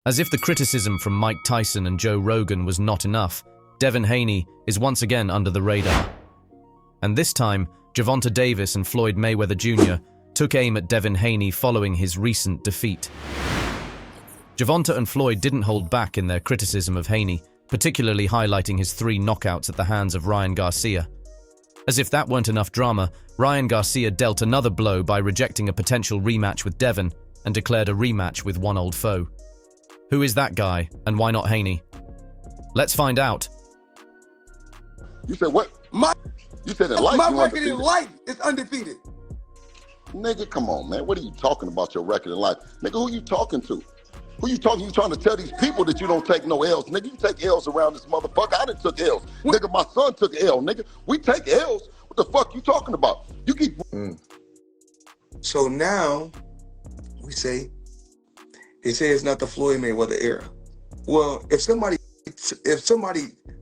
As if the criticism from Mike Tyson and Joe Rogan was not enough, Devin Haney is once again under the radar. And this time, Gervonta Davis and Floyd Mayweather Jr. took aim at Devin Haney following his recent defeat. Gervonta and Floyd didn't hold back in their criticism of Haney, particularly highlighting his 3 knockouts at the hands of Ryan Garcia. As if that weren't enough drama, Ryan Garcia dealt another blow by rejecting a potential rematch with Devon and declared a rematch with one old foe. Who is that guy, and why not Haney? Let's find out. You said what? You said in life my you record undefeated. in life is undefeated. Nigga, come on, man. What are you talking about your record in life? Nigga, who you talking to? Who you talking? You trying to tell these people that you don't take no L's. Nigga, you take L's around this motherfucker. I done took L's. What? Nigga, my son took L. Nigga, we take L's. What the fuck you talking about? You keep... So now, they say it's not the Floyd Mayweather era. Well, if somebody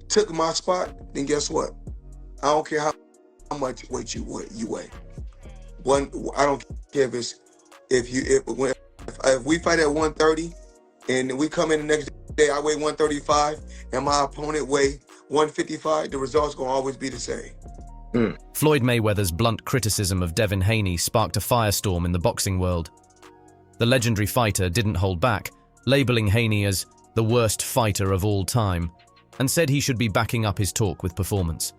took my spot, then guess what? I don't care how much weight you weigh. I don't care if we fight at 130 and we come in the next day, I weigh 135 and my opponent weigh 155, the result's gonna always be the same. Floyd Mayweather's blunt criticism of Devin Haney sparked a firestorm in the boxing world. The legendary fighter didn't hold back, labeling Haney as the worst fighter of all time, and said he should be backing up his talk with performance.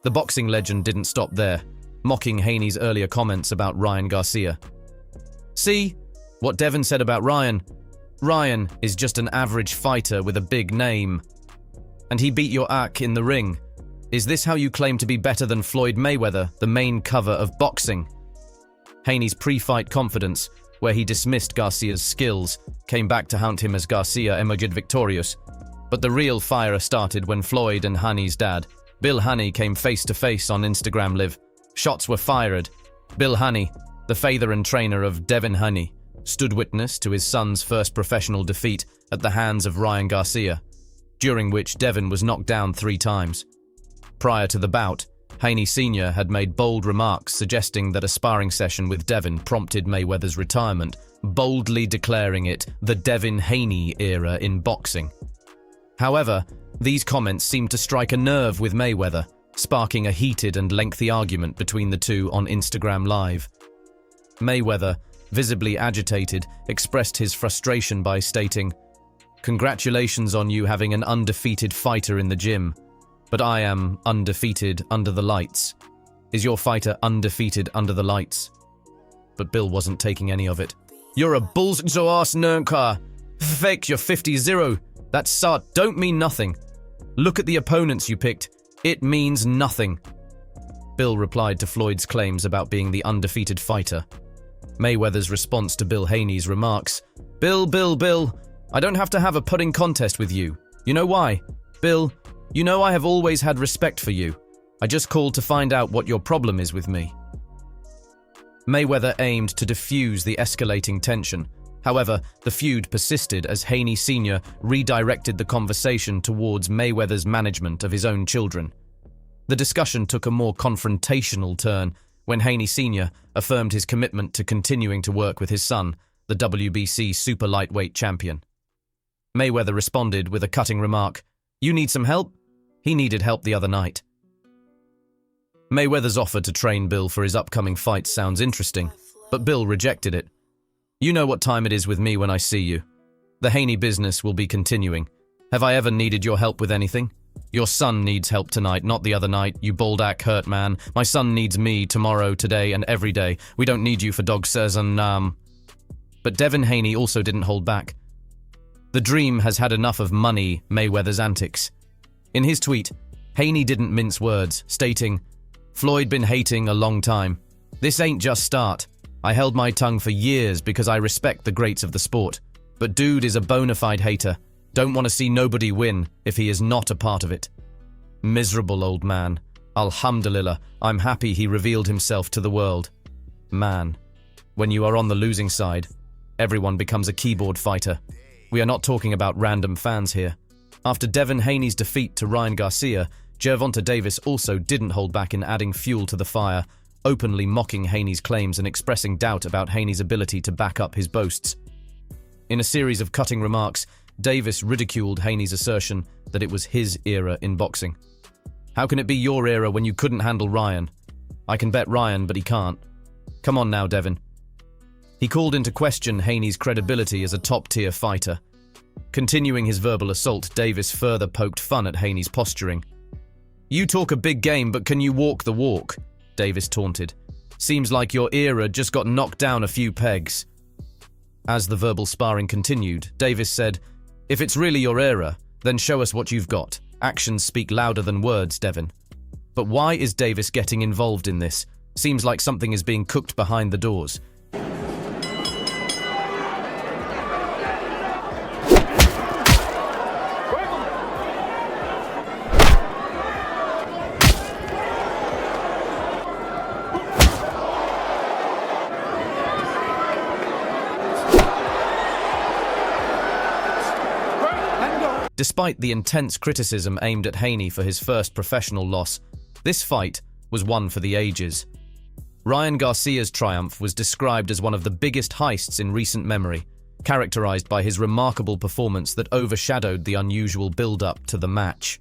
The boxing legend didn't stop there, mocking Haney's earlier comments about Ryan Garcia. See what Devin said about Ryan? Ryan is just an average fighter with a big name. And he beat your ack in the ring. Is this how you claim to be better than Floyd Mayweather, the main cover of boxing? Haney's pre-fight confidence, where he dismissed Garcia's skills, came back to haunt him as Garcia emerged victorious. But the real fire started when Floyd and Haney's dad, Bill Haney, came face-to-face on Instagram Live. Shots were fired. Bill Haney, the father and trainer of Devin Haney, stood witness to his son's first professional defeat at the hands of Ryan Garcia, during which Devin was knocked down 3 times. Prior to the bout, Haney Sr. had made bold remarks suggesting that a sparring session with Devin prompted Mayweather's retirement, boldly declaring it the Devin Haney era in boxing. However, these comments seemed to strike a nerve with Mayweather, sparking a heated and lengthy argument between the two on Instagram Live. Mayweather, visibly agitated, expressed his frustration by stating, "Congratulations on you having an undefeated fighter in the gym, but I am undefeated under the lights. Is your fighter undefeated under the lights?" But Bill wasn't taking any of it. "You're a bull's-ass nerdcar. Fake your 50-0. That start don't mean nothing. Look at the opponents you picked. It means nothing." Bill replied to Floyd's claims about being the undefeated fighter. Mayweather's response to Bill Haney's remarks, Bill, I don't have to have a putting contest with you. You know why? Bill, you know I have always had respect for you. I just called to find out what your problem is with me." Mayweather aimed to diffuse the escalating tension. However, the feud persisted as Haney Sr. redirected the conversation towards Mayweather's management of his own children. The discussion took a more confrontational turn when Haney Sr. affirmed his commitment to continuing to work with his son, the WBC Super Lightweight Champion. Mayweather responded with a cutting remark, "You need some help?" He needed help the other night. Mayweather's offer to train Bill for his upcoming fight sounds interesting, but Bill rejected it. "You know what time it is with me when I see you. The Haney business will be continuing. Have I ever needed your help with anything? Your son needs help tonight, not the other night, you baldack hurt man. My son needs me tomorrow, today, and every day. We don't need you for dog says and But Devin Haney also didn't hold back. The Dream has had enough of money Mayweather's antics. In his tweet, Haney didn't mince words, stating, "Floyd been hating a long time. This ain't just start. I held my tongue for years because I respect the greats of the sport. But dude is a bona fide hater. Don't want to see nobody win if he is not a part of it. Miserable old man. Alhamdulillah, I'm happy he revealed himself to the world. Man, when you are on the losing side, everyone becomes a keyboard fighter. We are not talking about random fans here." After Devin Haney's defeat to Ryan Garcia, Gervonta Davis also didn't hold back in adding fuel to the fire, openly mocking Haney's claims and expressing doubt about Haney's ability to back up his boasts. In a series of cutting remarks, Davis ridiculed Haney's assertion that it was his era in boxing. "How can it be your era when you couldn't handle Ryan? I can bet Ryan, but he can't. Come on now, Devin." He called into question Haney's credibility as a top-tier fighter. Continuing his verbal assault, Davis further poked fun at Haney's posturing. "You talk a big game, but can you walk the walk?" Davis taunted. "Seems like your era just got knocked down a few pegs." As the verbal sparring continued, Davis said, "If it's really your era, then show us what you've got. Actions speak louder than words, Devin." But why is Davis getting involved in this? Seems like something is being cooked behind the doors. Despite the intense criticism aimed at Haney for his first professional loss, this fight was one for the ages. Ryan Garcia's triumph was described as one of the biggest heists in recent memory, characterized by his remarkable performance that overshadowed the unusual build-up to the match.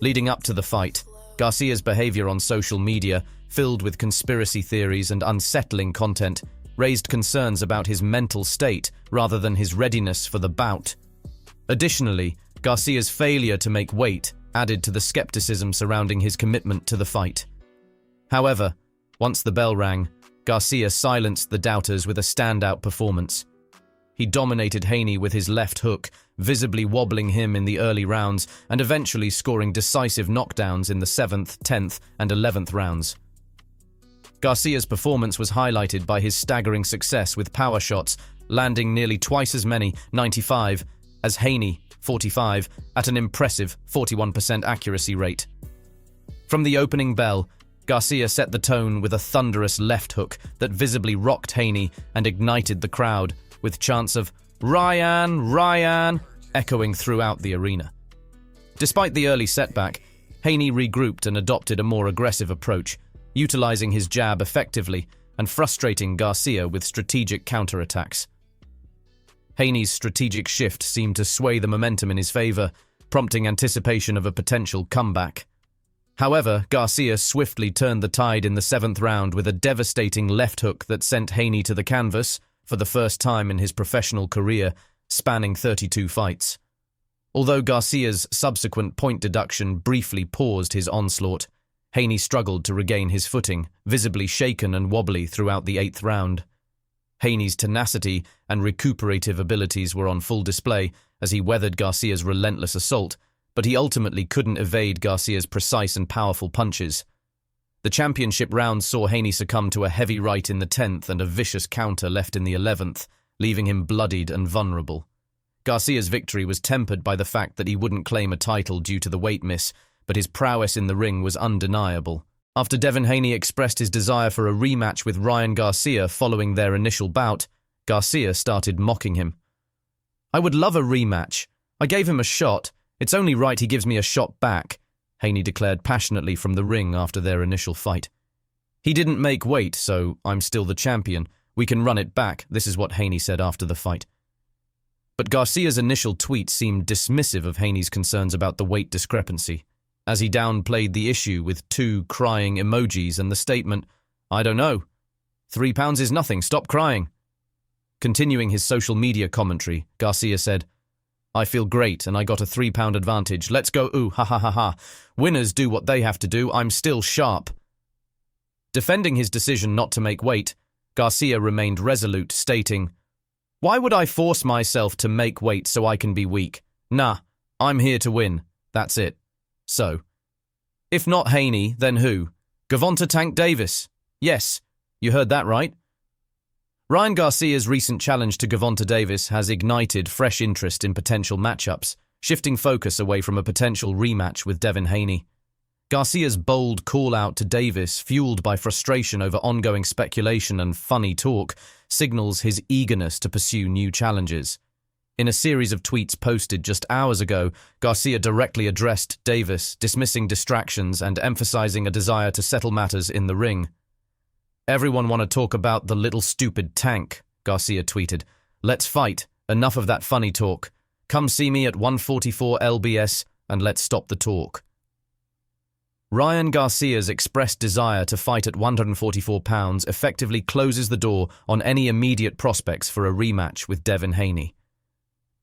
Leading up to the fight, Garcia's behavior on social media, filled with conspiracy theories and unsettling content, raised concerns about his mental state rather than his readiness for the bout. Additionally, Garcia's failure to make weight added to the skepticism surrounding his commitment to the fight. However, once the bell rang, Garcia silenced the doubters with a standout performance. He dominated Haney with his left hook, visibly wobbling him in the early rounds and eventually scoring decisive knockdowns in the 7th, 10th, and 11th rounds. Garcia's performance was highlighted by his staggering success with power shots, landing nearly twice as many, 95, as Haney, 45, at an impressive 41% accuracy rate. From the opening bell, Garcia set the tone with a thunderous left hook that visibly rocked Haney and ignited the crowd, with chants of "Ryan, Ryan" echoing throughout the arena. Despite the early setback, Haney regrouped and adopted a more aggressive approach, utilizing his jab effectively and frustrating Garcia with strategic counterattacks. Haney's strategic shift seemed to sway the momentum in his favor, prompting anticipation of a potential comeback. However, Garcia swiftly turned the tide in the 7th round with a devastating left hook that sent Haney to the canvas for the first time in his professional career, spanning 32 fights. Although Garcia's subsequent point deduction briefly paused his onslaught, Haney struggled to regain his footing, visibly shaken and wobbly throughout the 8th round. Haney's tenacity and recuperative abilities were on full display as he weathered Garcia's relentless assault, but he ultimately couldn't evade Garcia's precise and powerful punches. The championship round saw Haney succumb to a heavy right in the 10th and a vicious counter left in the 11th, leaving him bloodied and vulnerable. Garcia's victory was tempered by the fact that he wouldn't claim a title due to the weight miss, but his prowess in the ring was undeniable. After Devin Haney expressed his desire for a rematch with Ryan Garcia following their initial bout, Garcia started mocking him. "I would love a rematch. I gave him a shot. It's only right he gives me a shot back," Haney declared passionately from the ring after their initial fight. "He didn't make weight, so I'm still the champion. We can run it back," this is what Haney said after the fight. But Garcia's initial tweet seemed dismissive of Haney's concerns about the weight discrepancy, as he downplayed the issue with 2 crying emojis and the statement, "I don't know. 3 pounds is nothing, stop crying." Continuing his social media commentary, Garcia said, "I feel great and I got a 3-pound advantage. Let's go, ooh, ha ha ha ha. Winners do what they have to do, I'm still sharp." Defending his decision not to make weight, Garcia remained resolute, stating, "Why would I force myself to make weight so I can be weak? Nah, I'm here to win. That's it." So, if not Haney, then who? Gervonta Tank Davis. Yes, you heard that right. Ryan Garcia's recent challenge to Gervonta Davis has ignited fresh interest in potential matchups, shifting focus away from a potential rematch with Devin Haney. Garcia's bold call-out to Davis, fueled by frustration over ongoing speculation and funny talk, signals his eagerness to pursue new challenges. In a series of tweets posted just hours ago, Garcia directly addressed Davis, dismissing distractions and emphasizing a desire to settle matters in the ring. "Everyone want to talk about the little stupid tank," Garcia tweeted. "Let's fight. Enough of that funny talk. Come see me at 144 LBS and let's stop the talk. Ryan Garcia's expressed desire to fight at 144 pounds effectively closes the door on any immediate prospects for a rematch with Devin Haney.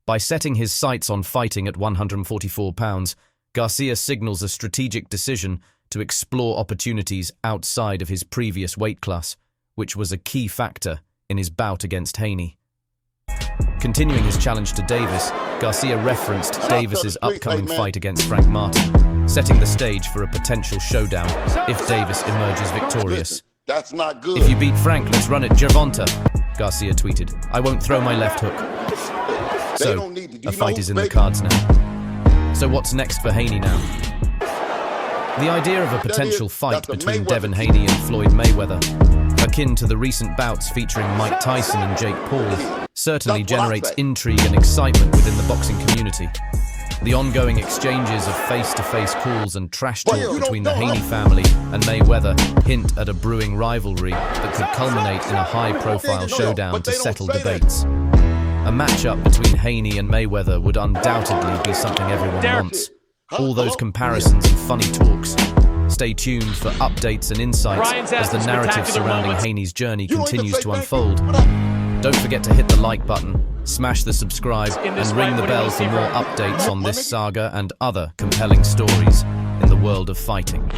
By setting his sights on fighting at 144 pounds, Garcia signals a strategic decision to explore opportunities outside of his previous weight class, which was a key factor in his bout against Haney. Continuing his challenge to Davis, Garcia referenced Davis's upcoming fight against Frank Martin, setting the stage for a potential showdown if Davis emerges victorious. That's not good. If you beat Frank, let's run it, Gervonta, Garcia tweeted. I won't throw my left hook. So, a fight is in the cards now. So what's next for Haney now? The idea of a potential fight between Devin Haney and Floyd Mayweather, akin to the recent bouts featuring Mike Tyson and Jake Paul, certainly generates intrigue and excitement within the boxing community. The ongoing exchanges of face-to-face calls and trash talk between the Haney family and Mayweather hint at a brewing rivalry that could culminate in a high-profile showdown to settle debates. A matchup between Haney and Mayweather would undoubtedly be something everyone wants. All those comparisons and funny talks. Stay tuned for updates and insights as the narrative surrounding Haney's journey continues to unfold. Don't forget to hit the like button, smash the subscribe, and ring the bell for more updates on this saga and other compelling stories in the world of fighting.